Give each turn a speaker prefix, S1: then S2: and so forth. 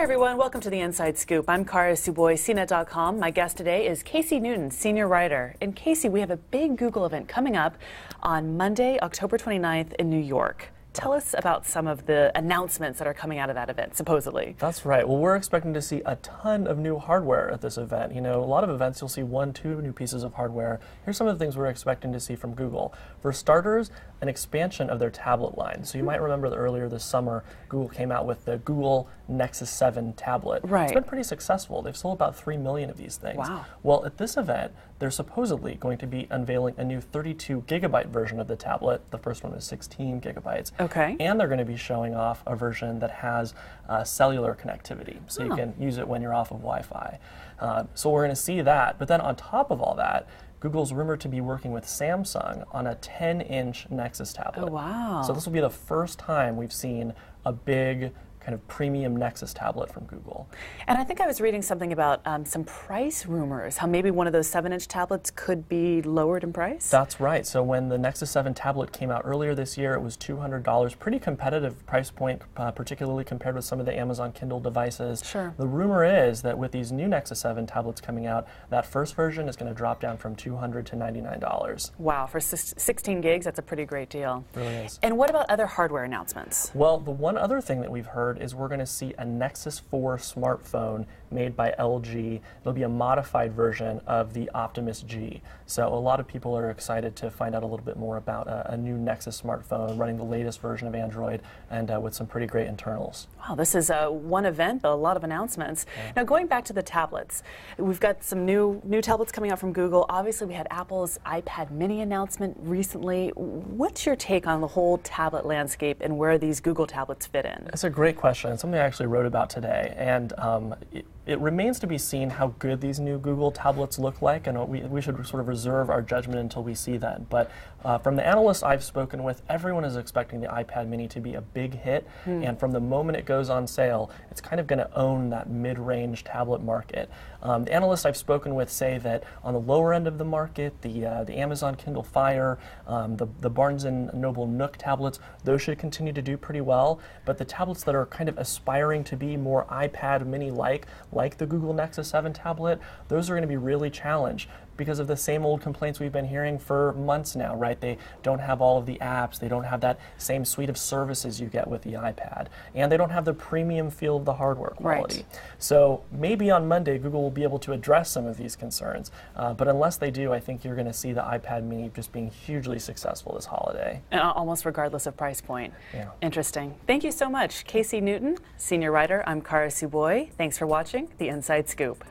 S1: Hi everyone, welcome to the Inside Scoop. I'm Kara Suboy, CNET.com. My guest today is Casey Newton, senior writer. And Casey, we have a big Google event coming up on Monday, October 29th in New York. Tell us about some of the announcements that are coming out of that event, supposedly.
S2: That's right. Well, we're expecting to see a ton of new hardware at this event. You know, a lot of events you'll see 1-2 new pieces of hardware. Here's some of the things we're expecting to see from Google. For starters, an expansion of their tablet line. So you might remember that earlier this summer, Google came out with the Google Nexus 7 tablet.
S1: Right.
S2: It's been pretty successful. They've sold about 3 million of these things.
S1: Wow.
S2: Well, at this event, they're supposedly going to be unveiling a new 32 gigabyte version of the tablet. The first one was 16 gigabytes.
S1: Okay.
S2: And they're going to be showing off a version that has cellular connectivity, so you can use it when you're off of Wi-Fi. So we're going to see that. But then on top of all that, Google's rumored to be working with Samsung on a 10-inch Nexus tablet.
S1: Oh, wow.
S2: So this will be the first time we've seen a big kind of premium Nexus tablet from Google.
S1: And I think I was reading something about some price rumors, how maybe one of those 7-inch tablets could be lowered in price?
S2: That's right. So when the Nexus 7 tablet came out earlier this year, it was $200, pretty competitive price point, particularly compared with some of the Amazon Kindle devices.
S1: Sure.
S2: The rumor is that with these new Nexus 7 tablets coming out, that first version is going to drop down from $200 to $99.
S1: Wow, for 16 gigs, that's a pretty great deal.
S2: It really is.
S1: And what about other hardware announcements?
S2: Well, the one other thing that we've heard is we're going to see a Nexus 4 smartphone made by LG. It'll be a modified version of the Optimus G. So a lot of people are excited to find out a little bit more about a new Nexus smartphone running the latest version of Android and with some pretty great internals.
S1: Wow, this is one event, but a lot of announcements. Yeah. Now, going back to the tablets, we've got some new tablets coming out from Google. Obviously, we had Apple's iPad mini announcement recently. What's your take on the whole tablet landscape and where these Google tablets fit in?
S2: That's a great question. It's something I actually wrote about today. And it remains to be seen how good these new Google tablets look like, and we should sort of reserve our judgment until we see that. But from the analysts I've spoken with, everyone is expecting the iPad mini to be a big hit, and from the moment it goes on sale, it's kind of going to own that mid-range tablet market. The analysts I've spoken with say that on the lower end of the market, the Amazon Kindle Fire, the Barnes & Noble Nook tablets, those should continue to do pretty well, but the tablets that are kind of aspiring to be more iPad mini-like, like the Google Nexus 7 tablet, those are going to be really challenged because of the same old complaints we've been hearing for months now, right? They don't have all of the apps, they don't have that same suite of services you get with the iPad, and they don't have the premium feel of the hardware quality.
S1: Right.
S2: So maybe on Monday, Google will be able to address some of these concerns, but unless they do, I think you're going to see the iPad mini just being hugely successful this holiday.
S1: And almost regardless of price point.
S2: Yeah.
S1: Interesting. Thank you so much. Casey Newton, senior writer. I'm Kara Suboy. Thanks for watching The Inside Scoop.